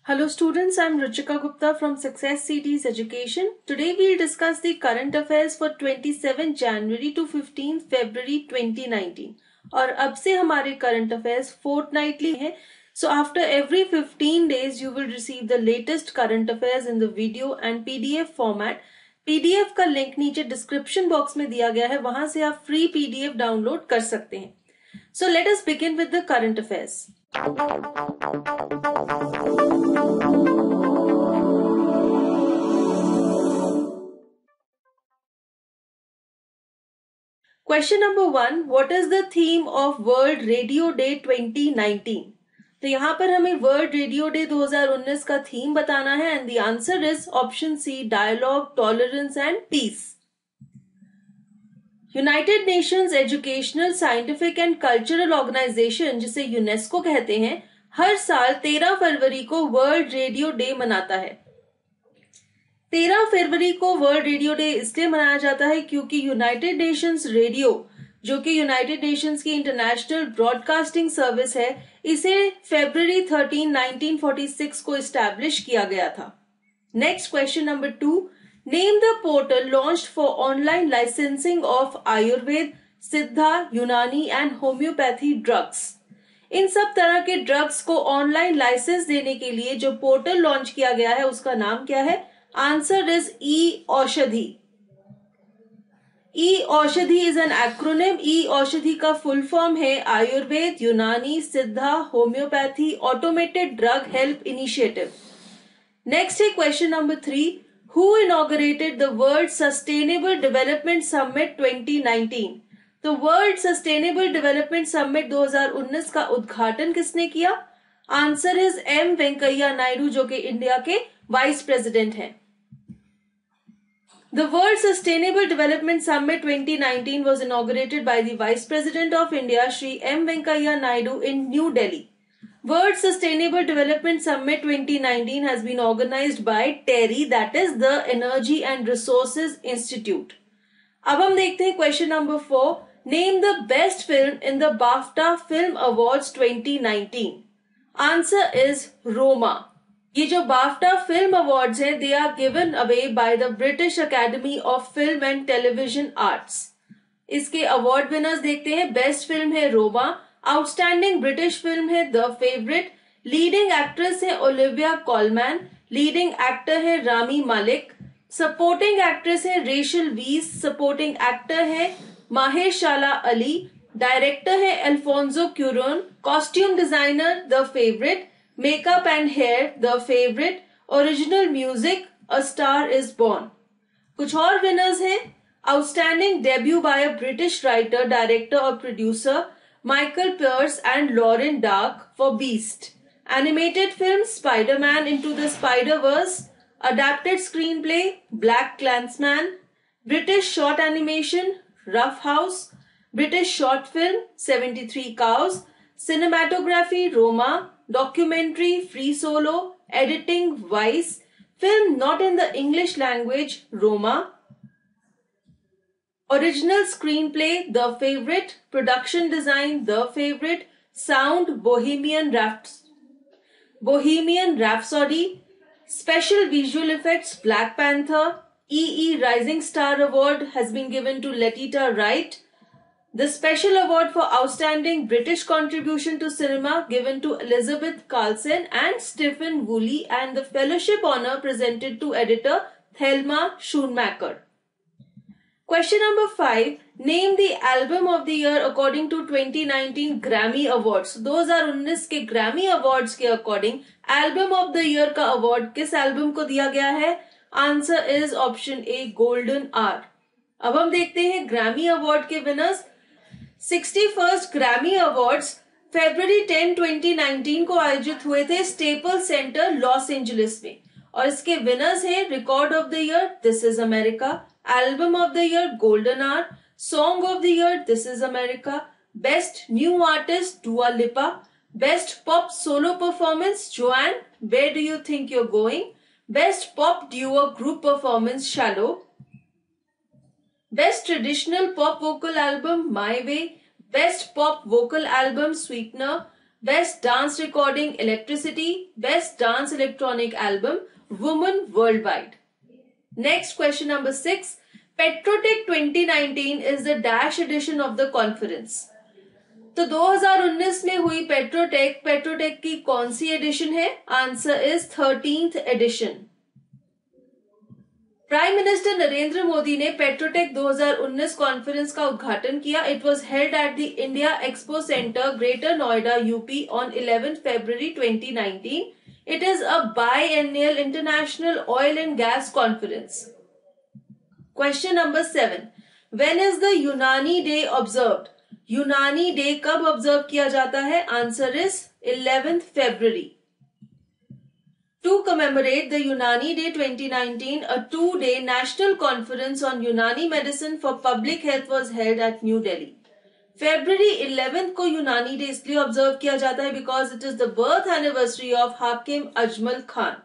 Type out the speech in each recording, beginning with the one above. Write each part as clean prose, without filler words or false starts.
Hello students, I am Ruchika Gupta from Success Cities Education. Today we will discuss the current affairs for 27 January to 15 February 2019. और अब से हमारे current affairs fortnightly हैं. So after every 15 days you will receive the latest current affairs in the video and PDF format. PDF का link नीचे description box में दिया गया है, वहां से आप फ्री PDF डाउनलोड कर सकते हैं. So let us begin with the current affairs. Question number 1. What is the theme of World Radio Day 2019? तो यहाँ पर हमें वर्ल्ड रेडियो डे 2019 का थीम बताना है and the answer is option C, dialogue, tolerance and peace. United Nations educational, scientific and cultural organisation, जिसे UNESCO कहते हैं, हर साल 13 फरवरी को वर्ल्ड रेडियो डे मनाता है. 13 फरवरी को वर्ल्ड रेडियो डे इसलिए मनाया जाता है क्योंकि यूनाइटेड नेशंस रेडियो, जो कि यूनाइटेड नेशंस की इंटरनेशनल ब्रॉडकास्टिंग सर्विस है, इसे फरवरी 13, 1946 को एस्टैब्लिश किया गया था. Next question number 2. Name the portal launched for online licensing of Ayurveda, सिद्धा, यूनानी एंड होम्योपैथी ड्रग्स. इन सब तरह के ड्रग्स को ऑनलाइन लाइसेंस देने के लिए जो पोर्टल लॉन्च किया गया है उसका नाम क्या है? Answer is e-Aushadhi. E-Aushadhi is an acronym. E-Aushadhi का फुल फॉर्म है Ayurveda, Unani, Siddha, homeopathy automated drug help initiative. Next है question number 3. Who inaugurated the World Sustainable Development Summit 2019? तो वर्ल्ड सस्टेनेबल डेवलपमेंट समिट 2019 का उद्घाटन किसने किया? Answer is M Venkaiah Naidu, जो कि इंडिया के वाइस प्रेसिडेंट हैं. The World Sustainable Development Summit 2019 was inaugurated by the Vice President of India, Shri M. Venkaiah Naidu, in New Delhi. World Sustainable Development Summit 2019 has been organized by TERI, that is the Energy and Resources Institute. अब हम देखते हैं question number 4. Name the best film in the BAFTA Film Awards 2019. Answer is Roma. ये जो BAFTA film awards हैं, they are given away by the British Academy of Film and Television Arts. इसके award winners देखते हैं. Best film है Roma, outstanding British film है the Favourite, leading actress है Olivia Colman, leading actor है Rami Malek, supporting actress है Rachel Weisz, supporting actor है Mahershala Ali, director है Alfonso Cuaron, costume designer the Favourite, makeup and hair the Favourite, original music a star is born. कुछ और winners हैं. Outstanding debut by a British writer, director और producer Michael Pearce and Lauren Dark for Beast. Animated film Spider-Man Into the Spider-Verse. Adapted screenplay Black Klansman. British short animation Rough House. British short film 73 Cows. Cinematography Roma. Documentary Free Solo. Editing Vice. Film not in the English language Roma. Original screenplay The Favorite, production design The Favorite, sound Bohemian Rhapsody, special visual effects Black Panther. EE Rising Star Award has been given to Letita Wright. The special award for outstanding British contribution to cinema given to Elizabeth Carlson and Stephen Woolley, and the fellowship honor presented to editor Thelma Schoonmaker. Question number 5. Name the album of the year according to 2019 Grammy Awards. 2019 के Grammy Awards के according album of the year का award किस album को दिया गया है? Answer is option A, golden hour. अब हम देखते हैं ग्रैमी अवार्ड के विनर्स. 61st ग्रैमी अवार्ड्स फरवरी 10, 2019 को आयोजित हुए थे स्टेपल सेंटर लॉस एंजलिस में, और इसके विनर्स हैं record of the year this is America, Album of the Year Golden Hour, Song of the Year This is America, Best New Artist Dua Lipa, Best Pop Solo Performance Joanne, Where Do You Think You're Going, Best Pop Duo Group Performance Shallow, Best Traditional Pop Vocal Album My Way, Best Pop Vocal Album Sweetener, Best Dance Recording Electricity, Best Dance Electronic Album, Woman Worldwide. Next, question number 6. Petrotech 2019 is the dash edition of the conference. तो 2019 में हुई Petrotech की कौन सी edition है? Answer is 13th edition. Prime minister Narendra Modi ने Petrotech 2019 conference का उद्घाटन किया. It was held at the India Expo Centre, Greater Noida, UP on 11 February 2019. It is a biennial international oil and gas conference. Question number 7. When is the Unani Day observed? यूनानी day कब observe किया जाता है? Answer is 11th February. To commemorate the Unani Day 2019, a 2-day national conference on Unani medicine for public health was held at New Delhi. February 11th को यूनानी day इसलिए observe किया जाता है because it is the birth anniversary of Hakim Ajmal Khan.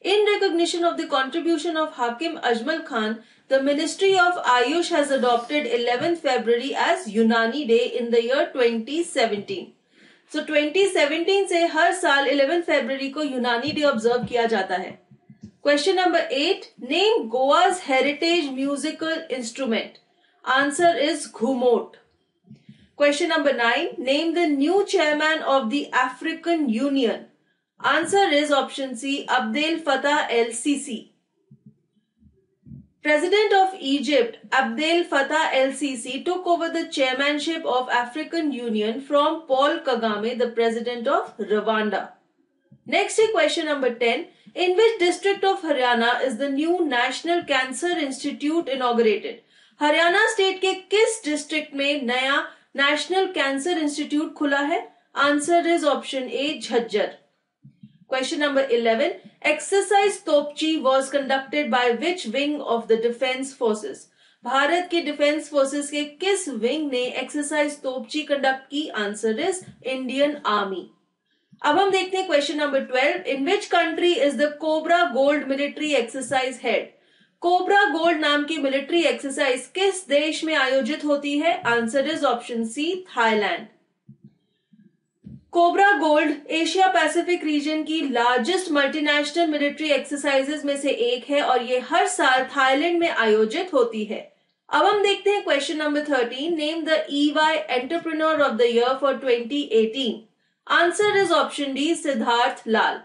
In recognition of the contribution of Hakim Ajmal Khan, the Ministry of Ayush has adopted 11th February as Unani Day in the year 2017. So 2017 से हर साल 11th February को यूनानी day observe किया जाता है. Question number 8. Name Goa's heritage musical instrument. Answer is घुमोट. Question number 9. Name the new chairman of the African Union. Answer is option C, Abdel Fattah el-Sisi. President of Egypt, Abdel Fattah el-Sisi, took over the chairmanship of African Union from Paul Kagame, the president of Rwanda. Next is question number 10. In which district of Haryana is the new National Cancer Institute inaugurated? Haryana state के किस district में नया national cancer institute खुला है? Answer is option A, Jhajjar. Question number 11. Exercise Topchi was conducted by which wing of the Defence Forces? Bharat के defence forces के किस wing ने एक्सरसाइज तोपची कंडक्ट की? Answer is Indian army. अब हम देखते हैं question number 12. In which country is the cobra gold military exercise head? Cobra gold नाम की मिलिट्री एक्सरसाइज किस देश में आयोजित होती है? Answer is option C, Thailand. Cobra Gold Asia Pacific region की लार्जेस्ट मल्टीनेशनल मिलिट्री एक्सरसाइजेज में से एक है और ये हर साल थाईलैंड में आयोजित होती है. अब हम देखते हैं question number 13. Name the EY entrepreneur of the year for 2018. Answer is option D, Siddharth Lal.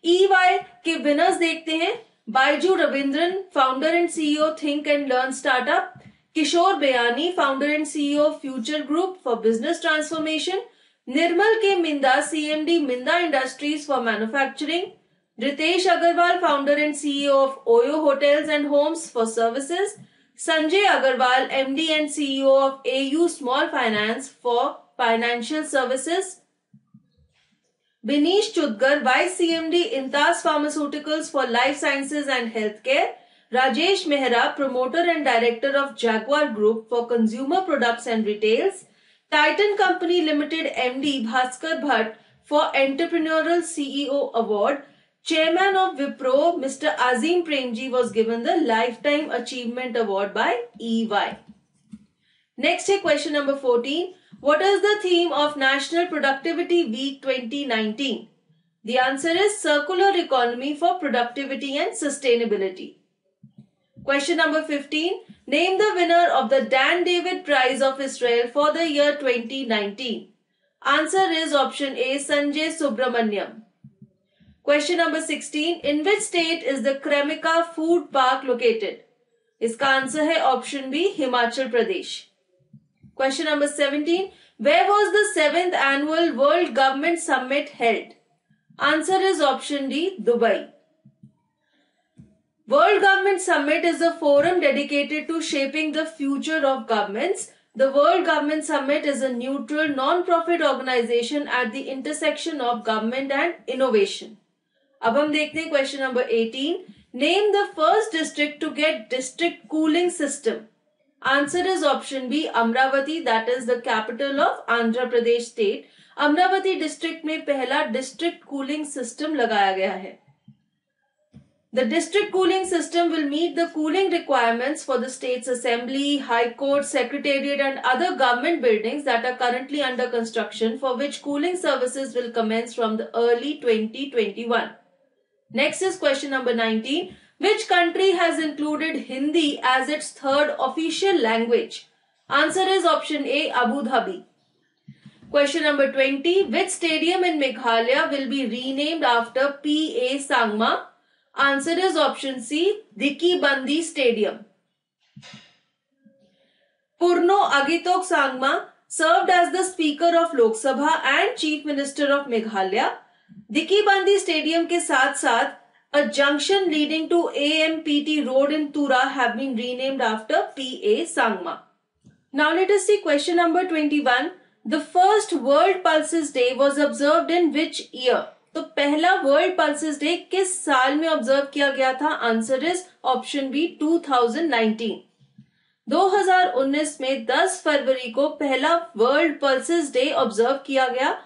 EY के विनर्स देखते हैं. Byju Raveendran, founder and CEO Think and Learn startup. Kishore Biyani, founder and CEO Future Group for business transformation. Nirmal K Minda, CMD Minda industries for manufacturing. Ritesh Agarwal, founder and CEO of OYO hotels and homes for services. Sanjay Agarwal, MD and CEO of AU small finance for financial services. Binish Chudgar, Vice CMD Intas Pharmaceuticals for Life Sciences and Healthcare. Rajesh Mehra, Promoter and Director of Jaguar Group for Consumer Products and Retails. Titan Company Limited MD Bhaskar Bhatt for Entrepreneurial CEO Award. Chairman of Wipro, Mr. Azim Premji, was given the Lifetime Achievement Award by EY. Next is question number 14. What is the theme of National Productivity Week 2019? The answer is Circular Economy for Productivity and Sustainability. Question number 15. Name the winner of the Dan David Prize of Israel for the year 2019. Answer is option A, Sanjay Subramaniam. Question number 16. In which state is the Kremika Food Park located? इसका answer है option B, Himachal Pradesh. Question number 17. Where was the 7th annual World Government Summit held? Answer is option D, Dubai. World Government Summit is a forum dedicated to shaping the future of governments. The World Government Summit is a neutral, non-profit organization at the intersection of government and innovation. अब हम देखते हैं question number 18. Name the first district to get district cooling system. Answer is option B, Amravati, that is the capital of Andhra Pradesh state. Amravati district में पहला district cooling system लगाया गया है. The district cooling system will meet the cooling requirements for the state's assembly, high court, secretariat and other government buildings that are currently under construction, for which cooling services will commence from the early 2021. Next is question number 19. Which country has included Hindi as its third official language? Answer is option A, Abu Dhabi. Question number 20. Which stadium in Meghalaya will be renamed after P.A. Sangma? Answer is option C, Diki Bandi Stadium. Purno Agitok Sangma served as the Speaker of Lok Sabha and Chief Minister of Meghalaya. Diki Bandi Stadium के साथ साथ a junction leading to AMPT Road in Tura have been renamed after P.A. Sangma. Now let us see question number 21. The first World Pulses Day was observed in which year? तो पहला world pulses day किस साल में observe किया गया था? Answer is option B 2019. 2019 में 10 फरवरी को पहला वर्ल्ड पल्सेस डे ऑब्जर्व किया गया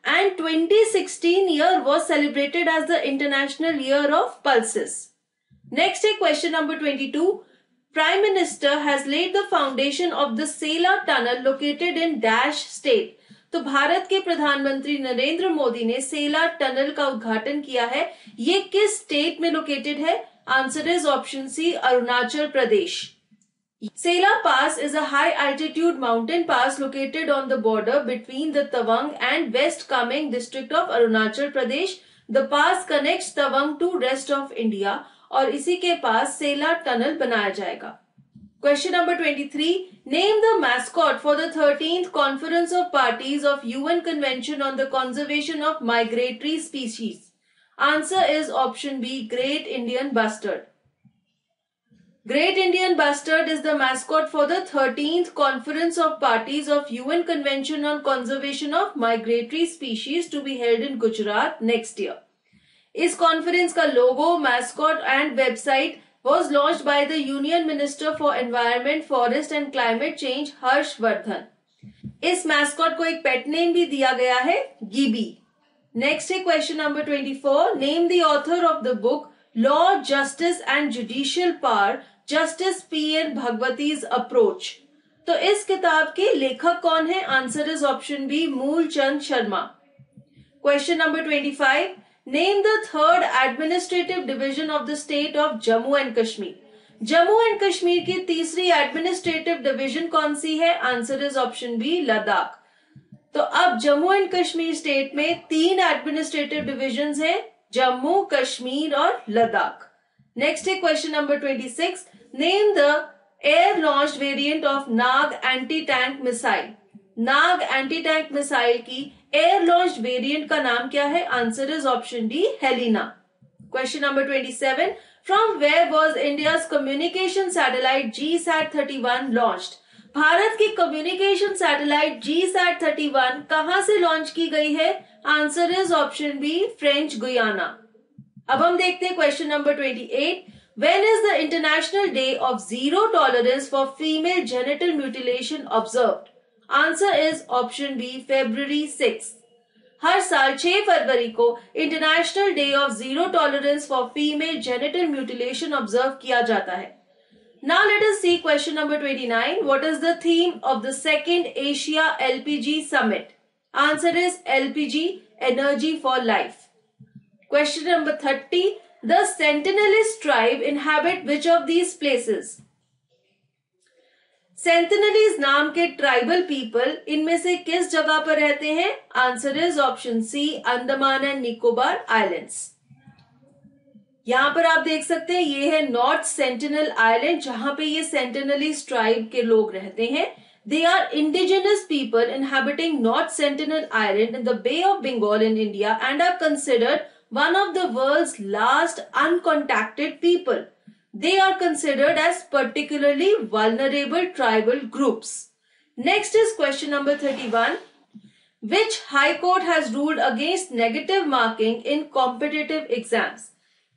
and 2016 year was celebrated as the International Year of Pulses. Next is question number 22. Prime Minister has laid the foundation of the Sela Tunnel located in Dash State. तो भारत के प्रधानमंत्री नरेंद्र मोदी ने सेला tunnel का उद्घाटन किया है. ये किस स्टेट में लोकेटेड है? Answer is option C, Arunachal Pradesh. Sela Pass is a high altitude mountain pass located on the border between the Tawang and West Kameng district of Arunachal Pradesh. The pass connects Tawang to rest of India और इसी के पास सेला tunnel बनाया जाएगा. Question number 23. Name the mascot for the 13th Conference of Parties of UN Convention on the Conservation of Migratory Species. Answer is option B, Great Indian Bustard. Great Indian Bustard is the mascot for the 13th Conference of Parties of UN Convention on Conservation of Migratory Species to be held in Gujarat next year. इस conference का लोगो, mascot and website was launched by the Union Minister for Environment, Forest and Climate Change, Harsh Vardhan. इस mascot को एक pet name भी दिया गया है, गिबी. Next है question number 24. Name the author of the book Law, Justice and Judicial Power, Justice P.N. Bhagwati's Approach. तो इस किताब के लेखक कौन है? Answer is option B, Moolchand Sharma. Question number 25. Name the third administrative division of the state of Jammu and Kashmir. Jammu and Kashmir की तीसरी administrative division कौन सी है? Answer is option B, Ladakh. तो अब जम्मू एंड कश्मीर स्टेट में 3 एडमिनिस्ट्रेटिव डिविजन्स हैं, जम्मू, कश्मीर और लद्दाख. नेक्स्ट है question number 26. Name the air launched variant of Nag anti tank missile. Nag anti tank missile की एयर लॉन्च्ड वेरिएंट का नाम क्या है? Answer is option D, Helina. Question number 27. From where was India's communication satellite GSAT-31 launched. Bharat की communication satellite GSAT-31 कहां से launch की गई है? Answer is option B, French Guiana. अब हम देखते हैं question number 28. When is the International Day of Zero Tolerance for Female Genital Mutilation observed? Answer is option B, February 6. हर साल 6 फरवरी को international day of zero tolerance for female genital mutilation observe किया जाता है. Now let us see question number 29. What is the theme of the second Asia LPG Summit? Answer is LPG, Energy for Life. Question number 30. The Sentinelist tribe inhabit which of these places? Sentinelese नाम के tribal people इनमें से किस जगह पर रहते हैं? Answer is option C, Andaman and Nicobar islands. यहां पर आप देख सकते हैं ये है नॉर्थ सेंटिनल आइलैंड, जहां पे ये सेंटिनलीज ट्राइब के लोग रहते हैं. They are indigenous people inhabiting North Sentinel Island in the Bay of Bengal in India and are considered one of the world's last uncontacted people. They are considered as particularly vulnerable tribal groups. Next is question number 31. Which High Court has ruled against negative marking in competitive exams?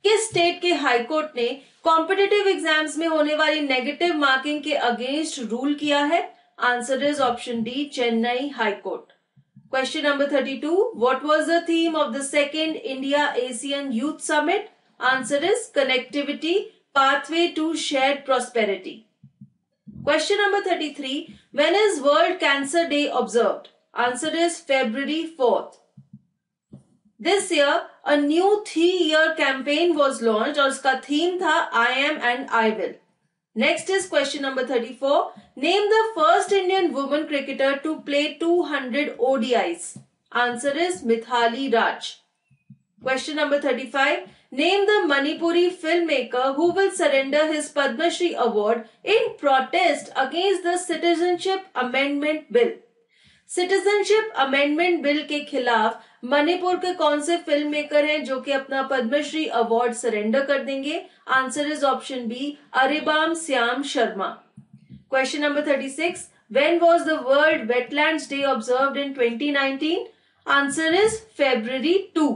किस state के high court ने competitive exams में होने वाली negative marking के against rule किया है? Answer is option D, Chennai high court. Question number 32. What was the theme of the second India ASEAN Youth Summit? Answer is connectivity, pathway to shared prosperity. Question number 33. When is World Cancer Day observed? Answer is February 4th. This year, a new 3-year campaign was launched और उसका theme था I am and I will. Next is question number 34. Name the first Indian woman cricketer to play 200 ODIs. Answer is Mithali Raj. Question number 35. Name the Manipuri filmmaker who will surrender his Padma Shri award in protest against the Citizenship Amendment Bill. Citizenship amendment bill के खिलाफ मणिपुर के कौन से film maker हैं जो कि अपना Padmashri award surrender कर देंगे? Answer is option B Aribam Syam Sharma. Question number 36. When was the world wetlands day observed in 2019? Answer is February 2.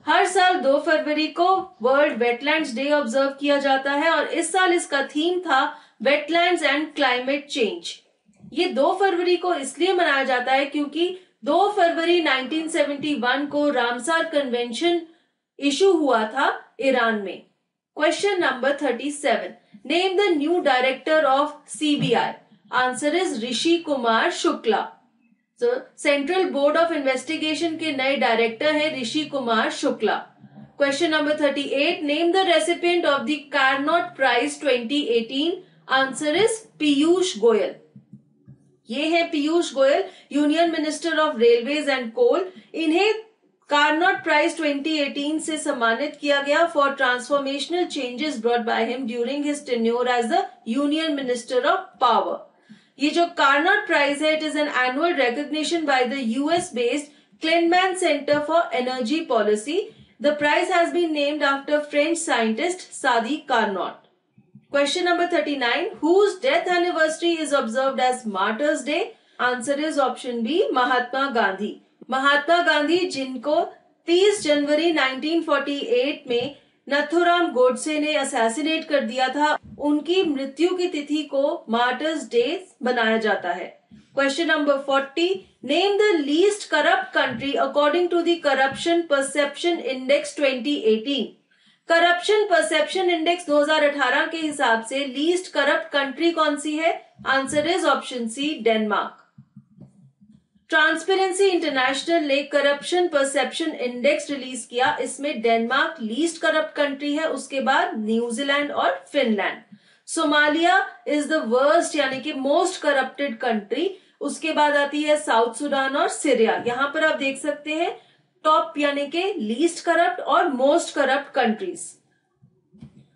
हर साल 2 फरवरी को वर्ल्ड वेटलैंड्स डे ऑब्जर्व किया जाता है और इस साल इसका थीम था वेटलैंड्स एंड क्लाइमेट चेंज. ये 2 फरवरी को इसलिए मनाया जाता है क्योंकि 2 फरवरी 1971 को रामसार कन्वेंशन इशू हुआ था ईरान में. Question number 37. Name the new director of CBI. Answer is Rishi Kumar Shukla. Central board of investigation के नए डायरेक्टर हैं Rishi Kumar Shukla. Question number 38. Name the recipient of the Carnot prize 2018. Answer is Piyush Goyal. ये है Piyush Goyal, union minister of railways and coal. इन्हें Carnot prize 2018 से सम्मानित किया गया for transformational changes brought by him during his tenure as the union minister of power. ये जो Carnot prize है, it is an annual recognition by the US based Kleinman Center for energy policy. The prize has been named after French scientist Sadi Carnot. Question number 39. Whose death anniversary is observed as Martyrs Day? Answer is option B, Mahatma Gandhi. Mahatma Gandhi जिनको 30 जनवरी 1948 में नथुराम गोडसे ने assassinate कर दिया था, उनकी मृत्यु की तिथि को मार्टर्स डे बनाया जाता है. Question number 40. Name the least corrupt country according to the Corruption Perception Index 2018. Corruption perception index 2018 के हिसाब से लीस्ट करप्ट कंट्री कौन सी है? Answer is option C, Denmark. Transparency International ने करप्शन परसेप्शन इंडेक्स रिलीज किया. इसमें डेनमार्क लीस्ट करप्ट कंट्री है, उसके बाद न्यूजीलैंड और Finland. Somalia is the worst यानी कि मोस्ट करप्टेड कंट्री. उसके बाद आती है साउथ सुडान और सीरिया. यहां पर आप देख सकते हैं टॉप यानी कि लीस्ट करप्ट और मोस्ट करप्ट कंट्रीज.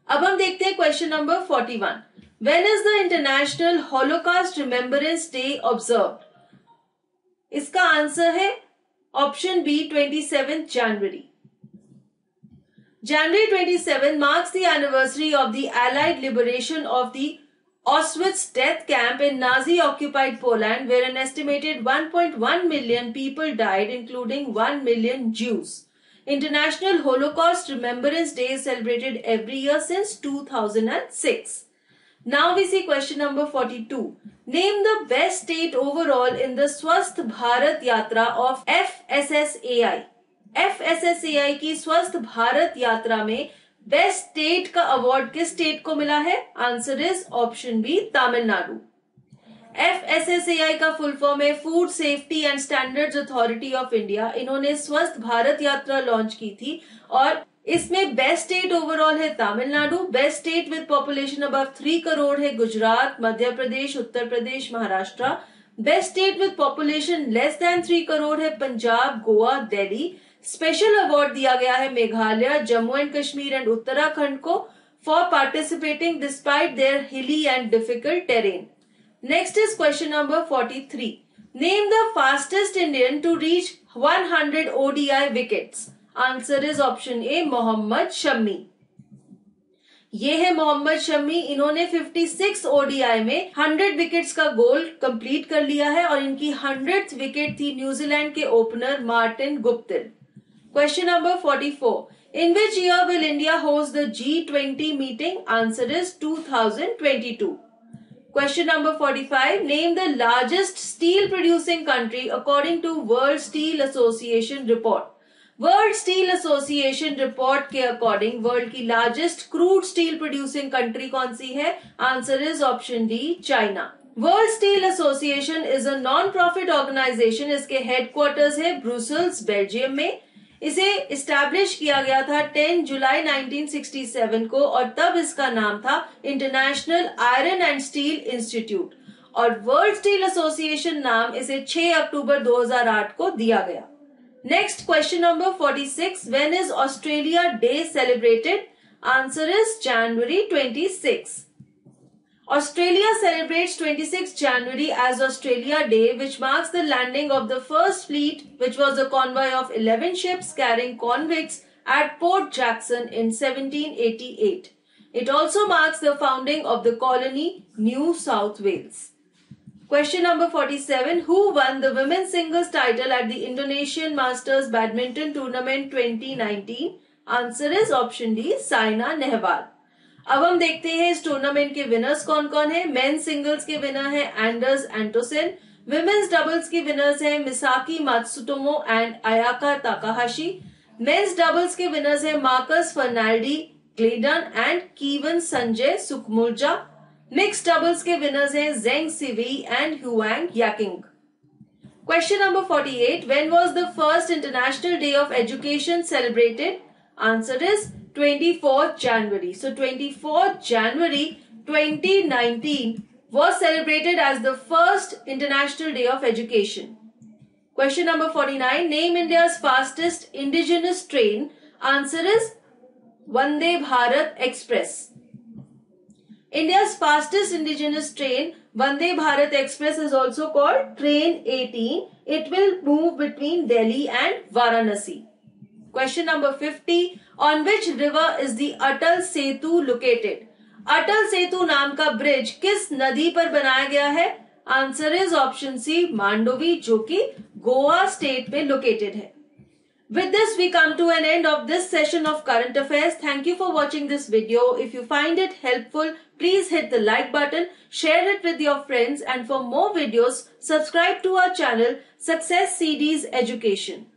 अब हम देखते हैं question number 41. When is the international Holocaust remembrance day observed? इसका आंसर है option B, 27 January. January 27 marks the anniversary of the Allied liberation of the Auschwitz death camp in Nazi-occupied Poland, where an estimated 1.1 million people died, including 1 million Jews. International Holocaust Remembrance Day is celebrated every year since 2006. Now we see question number 42. Name the best state overall in the Swasth Bharat Yatra of FSSAI. FSSAI की स्वस्थ भारत यात्रा में best state का award किस state को मिला है? Answer is option B, Tamil Nadu. FSSAI का full form है food safety and standards authority of India. इन्होंने स्वस्थ भारत यात्रा लॉन्च की थी और इसमें बेस्ट स्टेट ओवरऑल है Tamil Nadu. Best state with population above 3 crore है Gujarat, Madhya Pradesh, Uttar Pradesh, Maharashtra. Best state with population less than 3 crore है पंजाब, गोवा, दिल्ली. स्पेशल अवार्ड दिया गया है मेघालय, जम्मू एंड कश्मीर एंड उत्तराखंड को for participating despite their hilly and difficult terrain. Next is question number 43. Name the fastest Indian to reach 100 ODI wickets. Answer is option A, Mohammed Shami. ये है मोहम्मद शमी. इन्होंने 56 ODI में 100 wickets का गोल कंप्लीट कर लिया है और इनकी 100th विकेट थी न्यूजीलैंड के opener Martin Guptill. Question number 44. In which year will India host the G20 meeting? Answer is 2022. Question number 45. Name the largest steel producing country according to World Steel Association report. World steel association report के according world की largest crude steel producing country कौन सी है? Answer is option D, China. World steel association is a non profit organisation. इसके headquarters है Brussels, Belgium में। इसे establish किया गया था 10 जुलाई 1967 को और तब इसका नाम था international iron and steel institute और वर्ल्ड स्टील एसोसिएशन नाम इसे 6 अक्टूबर 2008 को दिया गया। Next question number 46, when is Australia day celebrated? Answer is January 26। Australia celebrates 26 January as Australia Day, which marks the landing of the first fleet, which was a convoy of 11 ships carrying convicts at Port Jackson in 1788. It also marks the founding of the colony New South Wales. Question number 47. Who won the women's singles title at the Indonesian Masters Badminton Tournament 2019? Answer is option D, Saina Nehwal. अब हम देखते हैं इस tournament के winners कौन कौन है। Men's singles के विनर है एंडर्स एंटोसिन। विमेन्स डबल्स के विनर्स है Misaki Matsutomo and Ayaka Takahashi. Men's doubles के विनर्स है Marcus Fernaldi Gideon and Kevin Sanjaya Sukamuljo. Mix doubles के विनर्स है Zheng Siwei and Huang Yaqiong. Question number 48, when was the first international day of education celebrated? Answer is 24th January. So 24th January 2019 was celebrated as the first International Day of Education. Question number 49. Name India's fastest indigenous train. Answer is Vande Bharat Express. India's fastest indigenous train, Vande Bharat Express, is also called Train 18. It will move between Delhi and Varanasi. Question number 50. On which river is the Atal Setu located? Atal Setu नाम का bridge किस नदी पर बनाया गया है? Answer is option C, Mandovi, जो कि गोवा स्टेट में लोकेटेड है। With this, we come to an end of this session of Current Affairs. Thank you for watching this video. If you find it helpful, please hit the like button, share it with your friends, and for more videos, subscribe to our channel, Success CDs Education.